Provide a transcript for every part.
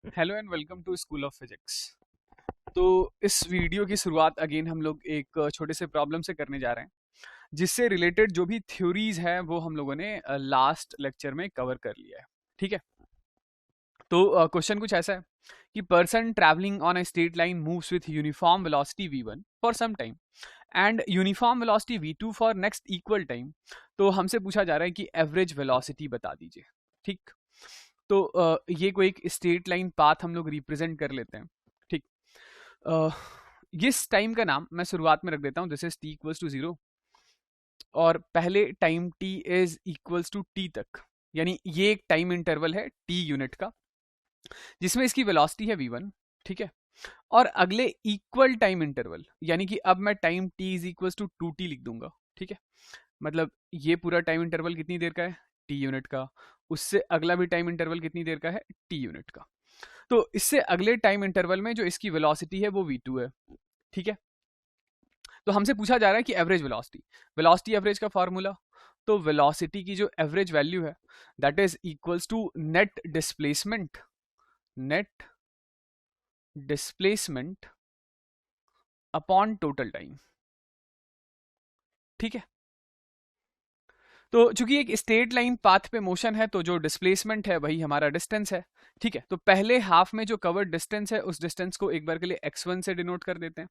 Hello and welcome to school of physics. तो इस video की शुरुआत अगेन हम लोग एक छोटे से प्रॉब्लम से करने जा रहे हैं, जिससे रिलेटेड जो भी थ्योरीज हैं वो हम लोगों ने लास्ट लेक्चर में कवर कर लिया है। ठीक है। तो क्वेश्चन कुछ ऐसा है कि person travelling on a straight line moves with uniform velocity v1 for some time and uniform velocity v2 for next equal time. तो हमसे पूछा जा रहा है कि एवरेज वेलोसिटी बता दीजिए। ठीक। तो ये कोई एक स्ट्रेट लाइन पाथ हम लोग रिप्रेजेंट कर लेते हैं। ठीक। अ, इस टाइम का नाम मैं शुरुआत में रख देता हूँ, this is t equals to 0 और पहले time t is equals to t तक, यानी ये एक टाइम इंटरवल है t यूनिट का जिसमें इसकी वेलोसिटी है v1। ठीक है। और अगले इक्वल टाइम इंटरवल, यानी कि अब मैं time t is equals to 2t लिख दूंगा। ठीक है। मतलब ये पूरा टाइम इंटरवल कितनी देर का है, t यूनिट का। उससे अगला भी टाइम इंटरवल कितनी देर का है, t यूनिट का। तो इससे अगले टाइम इंटरवल में जो इसकी वेलोसिटी है वो v2 है। ठीक है। तो हमसे पूछा जा रहा है कि एवरेज वेलोसिटी, वेलोसिटी एवरेज का फॉर्मूला। तो वेलोसिटी की जो एवरेज वैल्यू है that is equals to net displacement, net displacement upon total time. ठीक है। तो चूंकि एक स्ट्रेट लाइन पाथ पे मोशन है तो जो डिस्प्लेसमेंट है वही हमारा डिस्टेंस है। ठीक है। तो पहले हाफ में जो कवर्ड डिस्टेंस है उस डिस्टेंस को एक बार के लिए x1 से डिनोट कर देते हैं,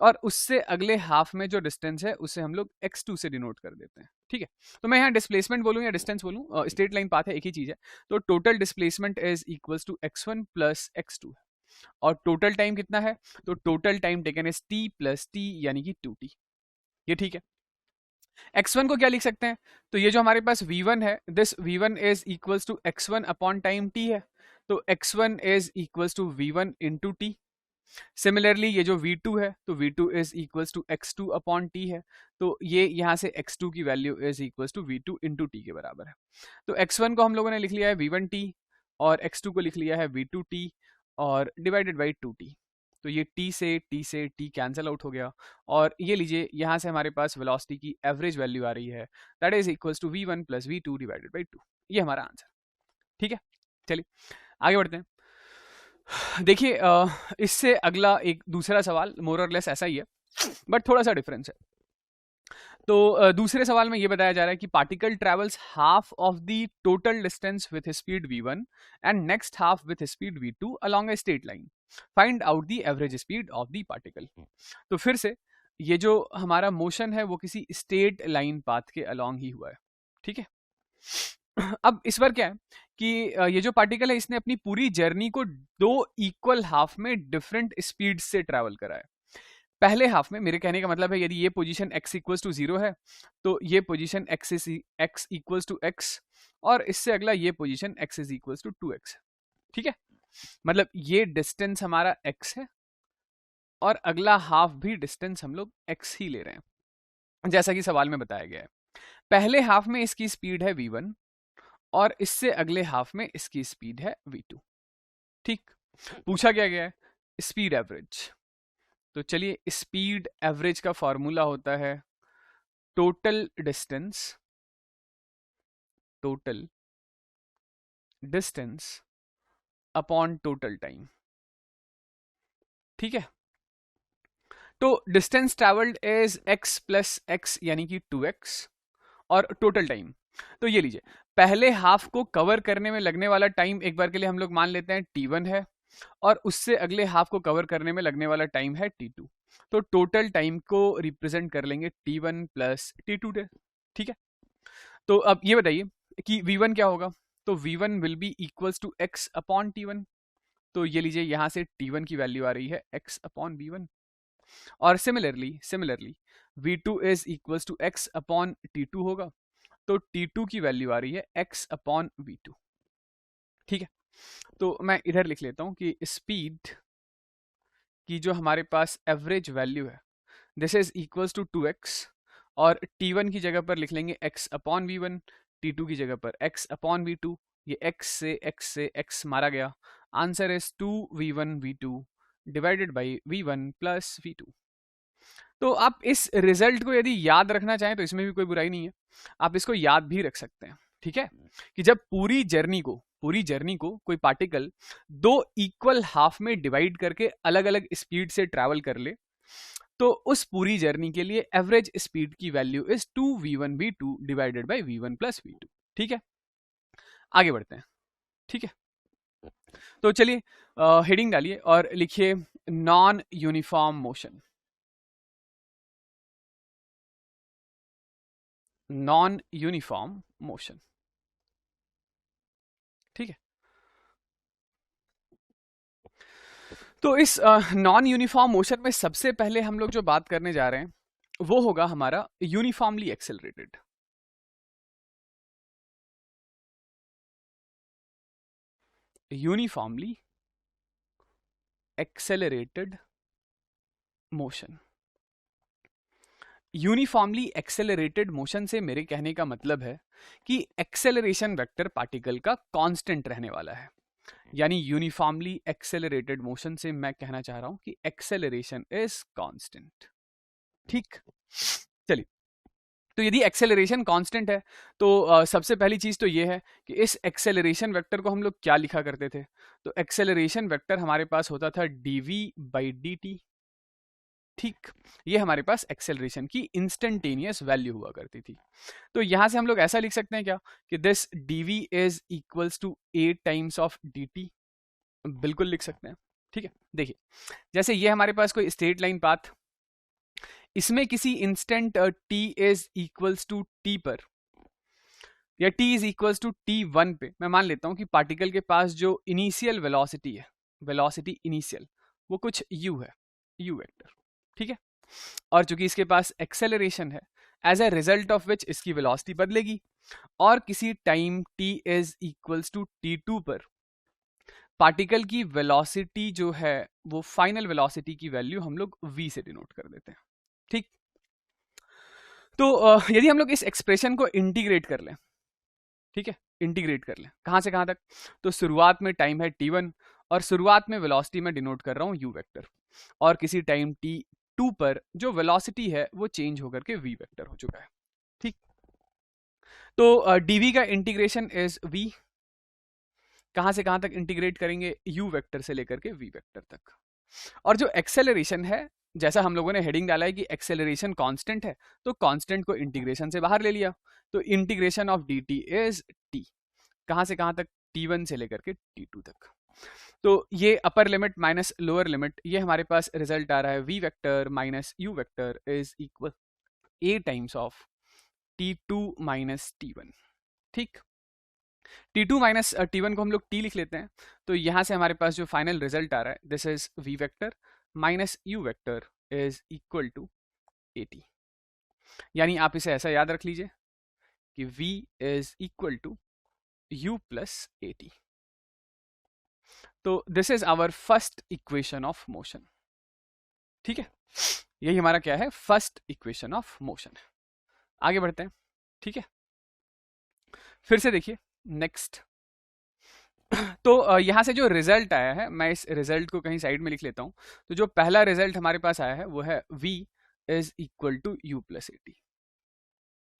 और उससे अगले हाफ में जो डिस्टेंस है उसे हम लोग x2 से डिनोट कर देते हैं। ठीक है। तो मैं यहाँ डिस्प्लेसमेंट बोलूँ या डिस्टेंस बोलूँ, स्ट्रेट लाइन पाथ है, एक ही चीज है। तो total displacement is equals to x1 plus x2 है। और टोटल टाइम कितना है, तो total time taken is t plus t यानी कि 2t। ये ठीक है। x1 को क्या लिख सकते हैं, तो ये जो हमारे पास v1 है, this v1 is equals to x1 upon time t है। तो x1 is equals to v1 into t. Similarly ये जो v2 है, तो v2 is equals to x2 upon t है। तो ये यहाँ से x2 की वैल्यू is equals to v2 into t के बराबर है। तो x1 को हम लोगों ने लिख लिया है v1t और x2 को लिख लिया है v2t और डिवाइडेड बाई 2t। तो ये t से t कैंसिल आउट हो गया, और ये लीजिए यहाँ से हमारे पास वेलोसिटी की एवरेज वैल्यू आ रही है, that is equals to v1 plus v2 divided by 2। ये हमारा आंसर। ठीक है। चलिए आगे बढ़ते हैं। देखिए इससे अगला एक दूसरा सवाल मोर और लेस ऐसा ही है, बट थोड़ा सा डिफरेंस है। तो दूसरे सवाल में ये बताया जा रहा है कि particle travels half of the total distance with speed v1 and next half with speed v2 along a straight line, find out the average speed of the particle. तो फिर से ये जो हमारा मोशन है वो किसी स्ट्रेट लाइन पाथ के अलोंग ही हुआ है। ठीक है। अब इस बार क्या है कि ये जो पार्टिकल है इसने अपनी पूरी जर्नी को दो इक्वल हाफ में डिफरेंट स्पीड से ट्रैवल करा है। पहले हाफ में, मेरे कहने का मतलब है, यदि ये पोजीशन x इक्वल्स टू 0 है तो ये position x equals to x, और इससे अगला ये position x is equals to 2x। ठीक है। मतलब ये डिस्टेंस हमारा x है और अगला हाफ भी डिस्टेंस हम लोग x ही ले रहे हैं, जैसा कि सवाल में बताया गया है। पहले हाफ में इसकी स्पीड है v1 और इससे अगले हाफ में इसकी स्पीड है v2। ठीक। पूछा क्या गया है, स्पीड एवरेज। तो चलिए स्पीड एवरेज का फॉर्मूला होता है total distance, total distance upon total time. ठीक है। तो distance travelled is x plus x यानी कि 2x, और टोटल टाइम, तो ये लीजिए पहले हाफ को कवर करने में लगने वाला टाइम एक बार के लिए हम लोग मान लेते हैं t1 है, और उससे अगले हाफ को कवर करने में लगने वाला टाइम है t2। तो टोटल टाइम को रिप्रेजेंट कर लेंगे t1 प्लस t2 से। ठीक है। तो अब ये बताइए कि v1 क्या होगा, तो v1 will be equals to x upon t1। तो ये लीजिए यहाँ से t1 की वैल्यू आ रही है x अपॉन v1, और similarly v2 is equals to x upon t2 होगा। तो t2 की वैल्यू आ रही है x अपॉन v2। ठीक है। तो मैं इधर लिख लेता हूं कि स्पीड की जो हमारे पास एवरेज वैल्यू है this is equals to 2x, और t1 की जगह पर लिख लेंगे x अपॉन v1, t2 की जगह पर x अपॉन v2। ये x से x मारा गया, answer is 2v1 v2 divided by v1 plus v2। तो आप इस रिजल्ट को यदि याद रखना चाहें तो इसमें भी कोई बुराई नहीं है, आप इसको याद भी रख सकते हैं। ठीक है। कि जब पूरी जर्नी को पूरी जर्नी को कोई पार्टिकल दो इक्वल हाफ में डिवाइड करके अलग अलग स्पीड से ट्रैवल कर ले, तो उस पूरी जर्नी के लिए एवरेज स्पीड की वैल्यू is 2v1v2 divided by v1 plus v2। ठीक है, आगे बढ़ते हैं। ठीक है, तो चलिए हेडिंग डालिए और लिखिए non uniform motion. Non uniform motion. ठीक है, तो इस नॉन यूनिफॉर्म मोशन में सबसे पहले हम लोग जो बात करने जा रहे हैं वो होगा हमारा uniformly accelerated. Uniformly accelerated motion. Uniformly accelerated motion से मेरे कहने का मतलब है कि एक्सेलरेशन वेक्टर पार्टिकल का कांस्टेंट रहने वाला है। यानी यूनिफॉर्मली एक्सेलरेटेड मोशन से मैं कहना चाह रहा हूं कि एक्सेलरेशन इज कांस्टेंट। ठीक, चलिए, तो यदि एक्सेलरेशन कांस्टेंट है तो सबसे पहली चीज तो ये है कि इस एक्सेलरेशन वेक्टर को हम लोग क्या लिखा करते थे। तो एक्सेलरेशन वेक्टर हमारे पास होता था dv बाई dt। ठीक, ये हमारे पास एक्सेलरेशन की इंस्टेंटेनियस वैल्यू हुआ करती थी। तो यहां से हम लोग ऐसा लिख सकते हैं क्या कि this dv is equals to a times of dt। बिल्कुल लिख सकते हैं। ठीक है, देखिए, जैसे ये हमारे पास कोई स्ट्रेट लाइन पाथ, इसमें किसी instant t is equals to t पर या t is equals to t1 पे मैं मान लेता हूं कि पार्टिकल के पास जो इनिशियल वेलोसिटी है, वेलोसिटी इनिशियल, वो कुछ u है, u वेक्टर। ठीक है, और चूंकि इसके पास एक्सेलरेशन है, as a result of which इसकी वेलोसिटी बदलेगी, और किसी time t is equals to t2 पर पार्टिकल की वेलोसिटी जो है वो फाइनल वेलोसिटी की वैल्यू हम लोग v से डिनोट कर देते हैं। ठीक, तो यदि हम लोग इस एक्सप्रेशन को इंटीग्रेट कर लें, ठीक है, इंटीग्रेट कर लें कहां से कहां तक, तो शुरुआत में टाइम है t1 और शुरुआत में वेलोसिटी में डिनोट कर रहा हूं u वेक्टर, और किसी टाइम t2 पर जो वेलोसिटी है वो चेंज होकर के v वेक्टर हो चुका है। ठीक, तो dv का इंटीग्रेशन इज v, कहां से कहां तक इंटीग्रेट करेंगे, u वेक्टर से लेकर के v वेक्टर तक। और जो एक्सेलरेशन है, जैसा हम लोगों ने हेडिंग डाला है कि एक्सेलरेशन कांस्टेंट है, तो कांस्टेंट को इंटीग्रेशन से बाहर ले लिया, तो integration of dt is t, कहां से कहां तक, t1 से लेकर के t2 तक। तो ये अपर लिमिट माइनस लोअर लिमिट, ये हमारे पास रिजल्ट आ रहा है v vector minus u vector is equal a times of t2 minus t1। ठीक, t2 माइनस t1 को हम लोग t लिख लेते हैं, तो यहां से हमारे पास जो फाइनल रिजल्ट आ रहा है this is v vector minus u vector is equal to at। यानी आप इसे ऐसा याद रख लीजिए कि v is equal to u plus at। तो this is our first equation of motion. ठीक है, यही हमारा क्या है, फर्स्ट इक्वेशन ऑफ मोशन। आगे बढ़ते हैं। ठीक है, फिर से देखिए नेक्स्ट। तो यहां से जो रिजल्ट आया है, मैं इस रिजल्ट को कहीं साइड में लिख लेता हूं। तो जो पहला रिजल्ट हमारे पास आया है वो है v is equal to u plus at।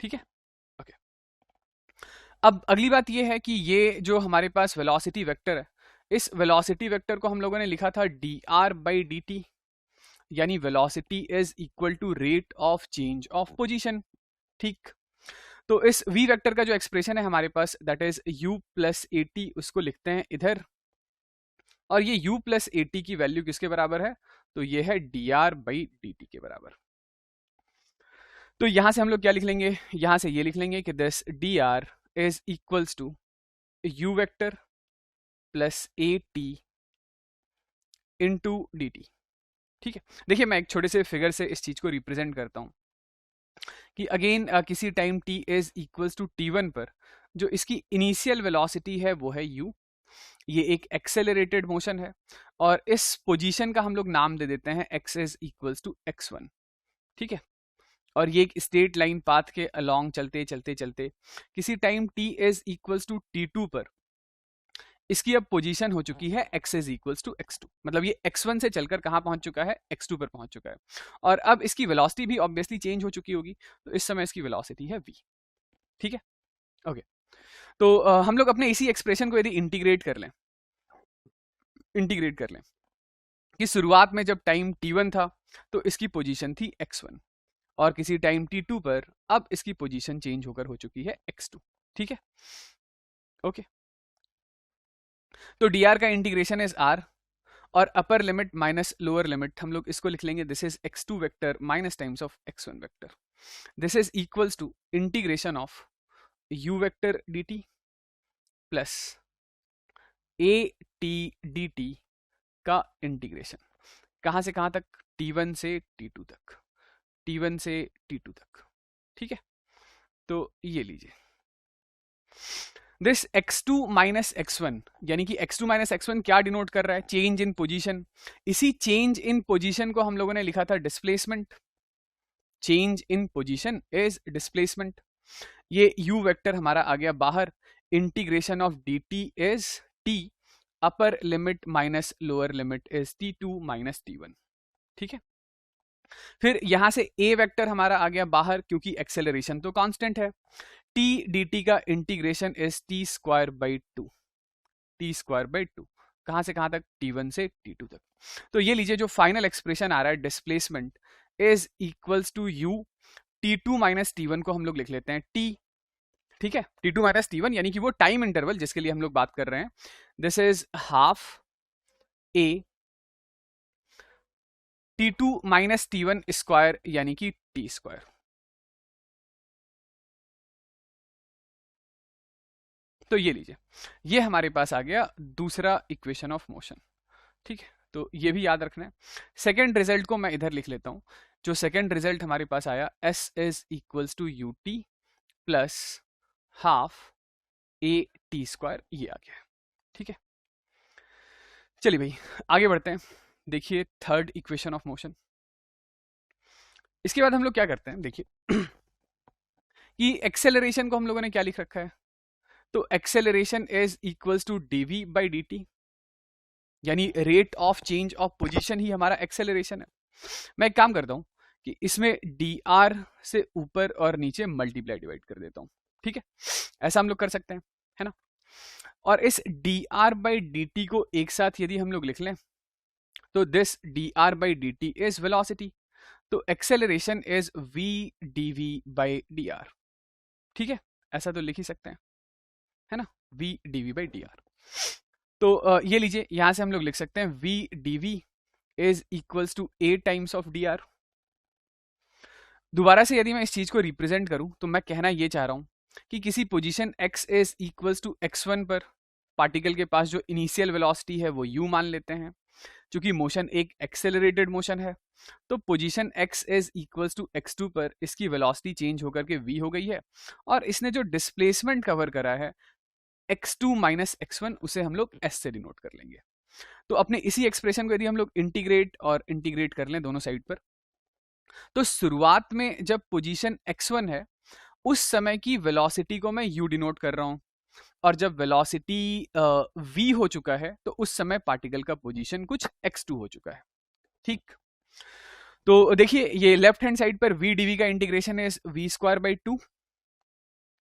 ठीक है, ओके। अब अगली बात ये है कि ये जो हमारे पास वेलोसिटी वेक्टर है, इस वेलोसिटी वेक्टर को हम लोगों ने लिखा था dr बाई dt, यानी velocity is equal to rate of change of position. ठीक, तो इस v वेक्टर का जो एक्सप्रेशन है हमारे पास that is u plus at, उसको लिखते हैं इधर, और ये u प्लस at की वैल्यू किसके बराबर है, तो ये है dr बाई dt के बराबर। तो यहां से हम लोग क्या लिख लेंगे, यहां से ये लिख लेंगे कि this dr is equals to u vector plus at into dt। ठीक है, देखिए मैं एक छोटे से फिगर से इस चीज को रिप्रेजेंट करता हूं कि अगेन किसी time t is equals to t1 पर जो इसकी इनिशियल वेलोसिटी है वो है u। ये एक एक्सेलरेटेड मोशन है, और इस पोजीशन का हम लोग नाम दे देते हैं x is equals to x1। ठीक है, और ये एक स्ट्रेट लाइन पाथ के अलोंग चलते चलते चलते किसी time t is equals to t2 पर इसकी अब पोजीशन हो चुकी है x is equals to x2, मतलब ये x1 से चलकर कहां पहुंच चुका है, x2 पर पहुंच चुका है, और अब इसकी वेलोसिटी भी ऑब्वियसली चेंज हो चुकी होगी, तो इस समय इसकी वेलोसिटी है v। ठीक है, ओके। तो हम लोग अपने इसी एक्सप्रेशन को यदि इंटीग्रेट कर लें कि शुरुआत में जब टाइम t1 था तो इसकी पोजीशन थी x1, और किसी टाइम t2 पर अब इसकी पोजीशन चेंज होकर हो चुकी है x2। ठीक है, ओके। तो dr का इंटीग्रेशन इज r, और upper limit minus lower limit हम लोग इसको लिख लेंगे, this is x2 vector minus times of x1 vector. This is equals to integration of u vector dt plus a t dt का integration, कहां से कहां तक, t1 से t2 तक, t1 से t2 तक। ठीक है, तो ये लीजिए दिस x2 माइनस x1, यानी कि x2 माइनस x1 क्या डिनोट कर रहा है, चेंज इन पोजीशन। इसी चेंज इन पोजीशन को हम लोगों ने लिखा था displacement, change in position is displacement. ये u वेक्टर हमारा आ गया बाहर, integration of dt is t, upper limit minus lower limit is t2 minus t1। ठीक है, फिर यहां से a वेक्टर हमारा आ गया बाहर, क्योंकि एक्सेलरेशन तो कांस्टेंट है, t dt का integration is t square by 2, t square by 2, कहां से कहां तक, t1 से t2 तक। तो ये लीजिए जो फाइनल एक्सप्रेशन आ रहा है displacement is equals to u, t2 minus t1 को हम लोग लिख लेते हैं t। ठीक है, t2 माइनस t1 यानी कि वो टाइम इंटरवल जिसके लिए हम लोग बात कर रहे हैं, this is half a t2 minus t1 square यानी कि t स्क्वायर। तो ये लीजिए, ये हमारे पास आ गया दूसरा इक्वेशन ऑफ मोशन। ठीक है, तो ये भी याद रखना है। सेकेंड रिजल्ट को मैं इधर लिख लेता हूं, जो सेकेंड रिजल्ट हमारे पास आया s is equals to u t plus half a t square, ये आ गया। ठीक है, चलिए भाई आगे बढ़ते हैं। देखिए थर्ड इक्वेशन ऑफ मोशन, इसके बाद हम लोग क्या करते हैं, देखिए कि एक्सेलरेशन को हम लोगों ने क्या लिख रखा है, तो acceleration is equals to dv by dt, यानी rate of change of position ही हमारा एक्सेलरेशन है। मैं एक काम करता हूं कि इसमें dr से ऊपर और नीचे मल्टीप्लाई डिवाइड कर देता हूं। ठीक है, ऐसा हम लोग कर सकते हैं, है ना। और इस dr बाई dt को एक साथ यदि हम लोग लिख लें तो this dr by dt is velocity, तो acceleration is v dv by dr। ठीक है, ऐसा तो लिख ही सकते हैं, है ना, v dv बाई dr। तो ये लीजिए यहां से हम लोग लिख सकते हैं v dv is equals to a times of dr। दोबारा से यदि मैं इस चीज को रिप्रेजेंट करूं तो मैं कहना ये चाह रहा हूं कि किसी position x is equals to x1 पर पार्टिकल के पास जो इनिशियल वेलोसिटी है वो u मान लेते हैं, क्योंकि मोशन एक एक्सेलरेटेड मोशन है। तो position x is equals to x2 पर इसकी वेलोसिटी चेंज होकर के v हो गई है, और इसने जो डिस्प्लेसमेंट कवर करा है x2 माइनस x1 उसे हम लोग s से डिनोट कर लेंगे। तो अपने इसी एक्सप्रेशन को यदि हम लोग इंटीग्रेट कर लें दोनों साइड पर, तो शुरुआत में जब पोजीशन x1 है उस समय की वेलोसिटी को मैं u डिनोट कर रहा हूं, और जब वेलोसिटी v हो चुका है तो उस समय पार्टिकल का पोजीशन कुछ x2 हो चुका है। ठीक, तो देखिए ये लेफ्ट हैंड साइड पर v dv का integration is v square by 2,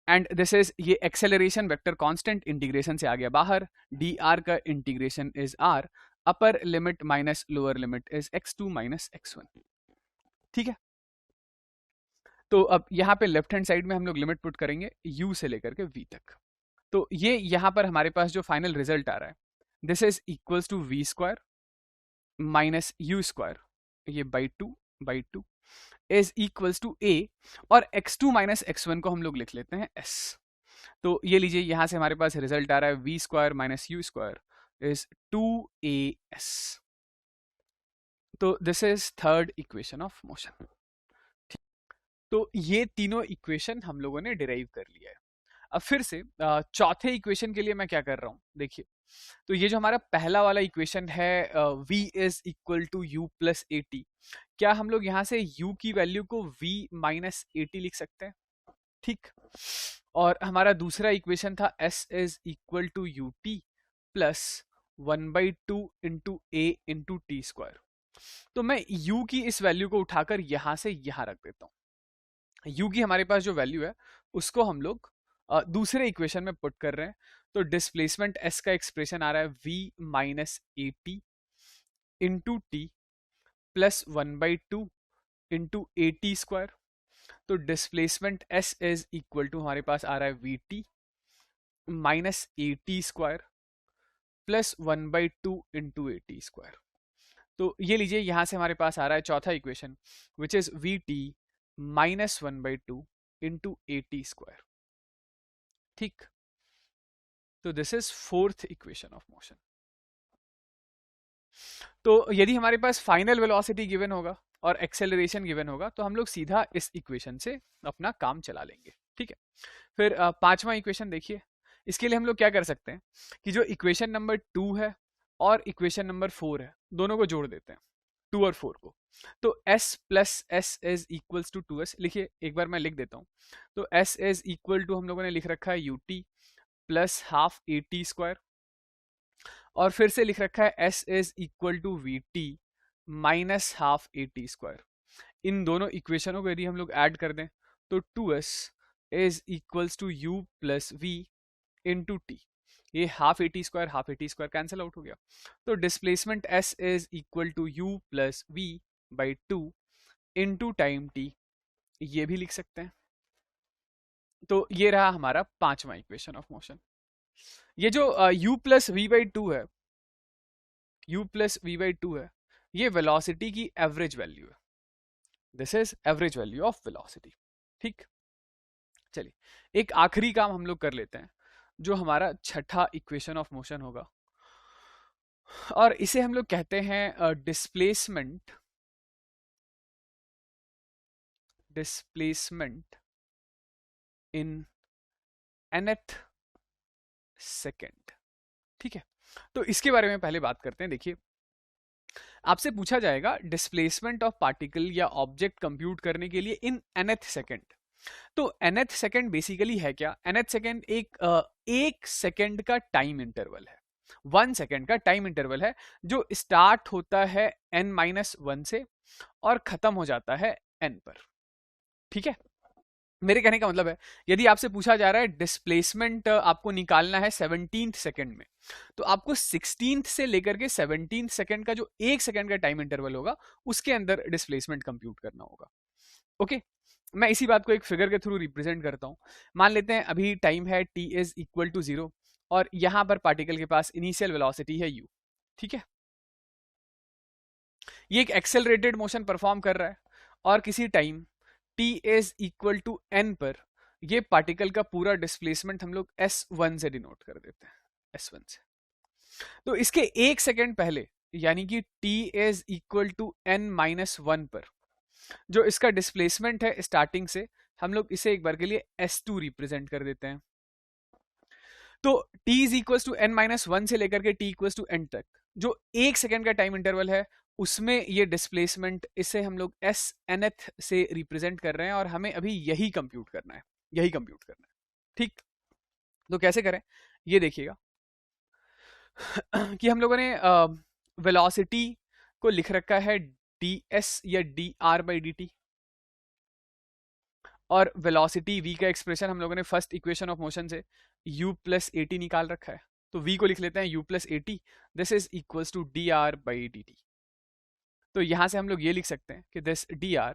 and this is ये एक्सेलरेशन वेक्टर कांस्टेंट इंटीग्रेशन से आ गया बाहर, dr का integration is r, upper limit minus lower limit is x2 minus x1। ठीक है, तो अब यहाँ पे लेफ्ट हैंड साइड में हम लोग लिमिट पुट करेंगे u से लेकर के v तक। तो ये यहाँ पर हमारे पास जो फाइनल रिजल्ट आ रहा है, this is equals to v square minus u square, ये by two is equals to a, और x2 माइनस x1 को हम लोग लिख लेते हैं s। तो ये लीजिए यहां से हमारे पास रिजल्ट आ रहा है v square minus u square is 2as। तो this is third equation of motion. तो ये तीनों इक्वेशन हम लोगों ने डिराइव कर लिया है। अब फिर से चौथे इक्वेशन के लिए मैं क्या कर रहा हूं, देखिए तो ये जो हमारा पहला वाला इक्वेशन है v is equal to u plus A t, क्या हम लोग यहाँ से u की वैल्यू को v माइनस ए टी लिख सकते हैं। ठीक, और हमारा दूसरा इक्वेशन था s is equal to u t plus 1/2 into a into t square. तो मैं u की इस वैल्यू को उठाकर यहां से यहां रख देता हूं। u की हमारे पास जो वैल्यू है उसको हम लोग दूसरे इक्वेशन में पुट कर रहे हैं, तो डिस्प्लेसमेंट s का एक्सप्रेशन आ रहा है v minus a T into t plus 1/2 into a t square. तो displacement s is equal to हमारे पास आ रहा है v t minus a t square plus 1/2 into a t square. तो ये लीजिए, यहां से हमारे पास आ रहा है चौथा equation which is we t minus 1/2 into a t square. ठीक, तो this is fourth equation of motion. तो यदि हमारे पास फाइनल वेलोसिटी गिवन होगा और एक्सेलरेशन गिवन होगा तो हम लोग सीधा इस इक्वेशन से अपना काम चला लेंगे। ठीक है, फिर पांचवा इक्वेशन देखिए। इसके लिए हम लोग क्या कर सकते हैं कि जो इक्वेशन नंबर 2 है और इक्वेशन नंबर 4 है, दोनों को जोड़ देते हैं, 2 और 4 को। तो s plus S is equals to 2s। लिखिए, एक बार मैं लिख देता हूँ। तो s इज इक्वल टू हम लोगों ने लिख रखा है ut plus half a t square, और फिर से लिख रखा है s is equal to v t minus half a t square. इन दोनों इक्वेशनों को यदि हम लोग ऐड कर दें तो 2s is equals to u plus v into t. ये half a t square cancel out हो गया। तो displacement s is equal to u plus v by 2 into time t, ये भी लिख सकते हैं। तो ये रहा हमारा पांचवा इक्वेशन ऑफ मोशन। ये जो u plus V by two है, u plus V by two है, ये वेलोसिटी की एवरेज वैल्यू है। This is average value of velocity. ठीक, चलिए एक आखिरी काम हम लोग कर लेते हैं, जो हमारा छठा इक्वेशन ऑफ मोशन होगा, और इसे हम लोग कहते हैं डिस्प्लेसमेंट इन nth सेकेंड। ठीक है, तो इसके बारे में पहले बात करते हैं। देखिए, आपसे पूछा जाएगा डिस्प्लेसमेंट ऑफ पार्टिकल या ऑब्जेक्ट कंप्यूट करने के लिए इन nth सेकेंड। तो nth सेकेंड बेसिकली है क्या? nth सेकेंड एक सेकेंड का टाइम इंटरवल है, 1 सेकेंड का टाइम इंटरवल है, जो स्टार्ट होता है n-1 से और खत्म हो जाता है n पर। ठीक है, मेरे कहने का मतलब है, यदि आपसे पूछा जा रहा है डिस्प्लेसमेंट आपको निकालना है 17th सेकेंड में, तो आपको 16th से लेकर के 17th सेकेंड का जो 1 सेकेंड का टाइम इंटरवल होगा, उसके अंदर डिस्प्लेसमेंट कंप्यूट करना होगा। ओके, मैं इसी बात को एक फिगर के थ्रू रिप्रेजेंट करता हूं। मान लेते हैं अभी टाइम है t इज इक्वल टू 0 और यहां पर पार्टिकल के पास इनिशियल वेलोसिटी है u। ठीक है, ये एक एक्सेलरेटेड मोशन परफॉर्म कर रहा है और किसी time t is equal to n पर ये पार्टिकल का पूरा डिस्प्लेसमेंट हम लोग s1 से डिनोट कर देते हैं, s1 से। तो इसके 1 सेकेंड पहले यानी कि t is equal to n-1 पर जो इसका डिस्प्लेसमेंट है स्टार्टिंग से, हम लोग इसे एक बार के लिए s2 रिप्रेजेंट कर देते हैं। तो t is equal to n-1 से लेकर के t इक्वल टू n तक जो 1 सेकेंड का टाइम इंटरवल है, उसमें ये डिस्प्लेसमेंट, इसे हम लोग s nth से रिप्रेजेंट कर रहे हैं और हमें अभी यही कंप्यूट करना है, यही कंप्यूट करना है। ठीक, तो कैसे करें ये देखिएगा कि हम लोगों ने वेलोसिटी को लिख रखा है ds या dr बाई dt, और वेलोसिटी v का एक्सप्रेशन हम लोगों ने फर्स्ट इक्वेशन ऑफ मोशन से u प्लस ए टी निकाल रखा है। तो v को लिख लेते हैं u plus A T, this is equals to dr by dt। तो यहां से हम लोग ये लिख सकते हैं कि this dr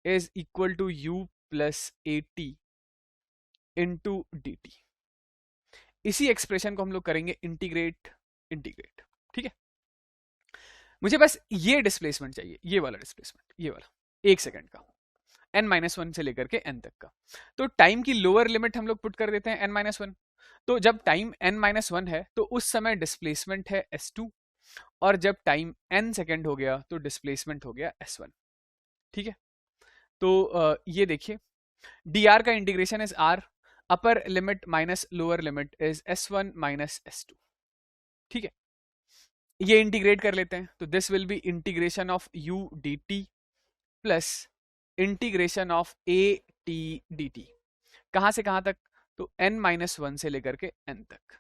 is equal to u plus A T into D T. इसी एक्सप्रेशन को हम लोग करेंगे इंटीग्रेट। ठीक है, मुझे बस ये डिस्प्लेसमेंट चाहिए, ये वाला डिस्प्लेसमेंट, ये वाला 1 सेकेंड का, n-1 से लेकर के n तक का। तो टाइम की लोअर लिमिट हम लोग पुट कर देते हैं n-1। तो जब टाइम n-1 है तो उस समय डिस्प्लेसमेंट है s2, और जब टाइम n सेकेंड हो गया तो डिस्प्लेसमेंट हो गया s1। ठीक है, तो ये देखिए, dr का integration is r, upper limit minus lower limit is s1 minus s2। ठीक है, ये इंटीग्रेट कर लेते हैं, तो this will be integration of u dt plus integration of a t dt। कहां से कहां तक? तो n-1 से लेकर के n तक,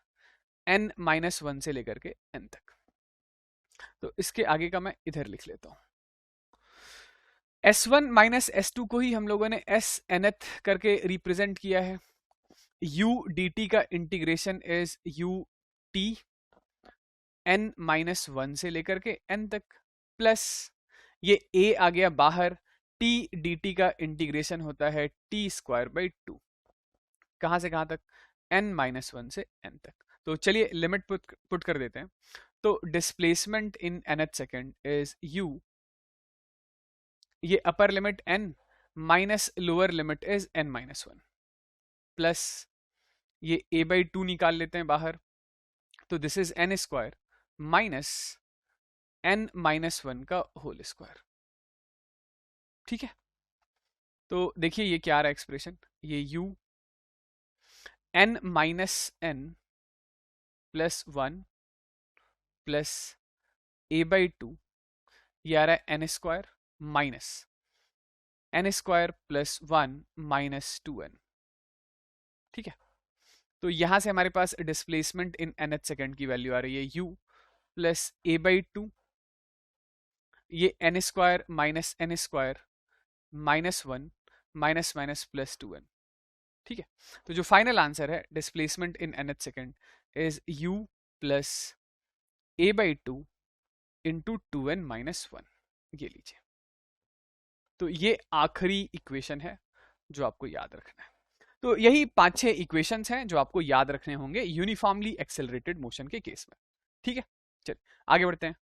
n-1 से लेकर के n तक। तो इसके आगे का मैं इधर लिख लेता हूं। s1 माइनस s2 को ही हम लोगों ने s nth करके रिप्रेजेंट किया है, u dt का integration is u t n minus one से लेकर के n तक, प्लस ये a आ गया बाहर, t dt का इंटीग्रेशन होता है t स्क्वायर बाई 2, कहां से कहां तक, n माइनस वन से n तक। तो चलिए लिमिट पुट कर देते हैं। तो displacement in nth second is u, ये upper limit n minus lower limit is n minus one, plus ये a बाई 2 निकाल लेते हैं बाहर, तो this is n square minus n minus one का होल स्क्वायर। ठीक है, तो देखिए ये क्या आ रहा है एक्सप्रेशन, ये u n minus n plus one plus a by 2, ये आ रहा है n square minus n square plus one minus 2n। ठीक है, तो यहां से हमारे पास डिस्प्लेसमेंट इन nth सेकेंड की वैल्यू आ रही है u प्लस a बाई 2, ये n square minus n square minus one minus minus plus 2n। ठीक है, तो जो फाइनल आंसर है displacement in nth second is u plus a by 2 into 2n minus one, ये लीजिए। तो ये आखिरी इक्वेशन है जो आपको याद रखना है। तो यही 5-6 इक्वेशंस हैं जो आपको याद रखने होंगे यूनिफॉर्मली एक्सेलरेटेड मोशन के केस में। ठीक है, चलिए आगे बढ़ते हैं।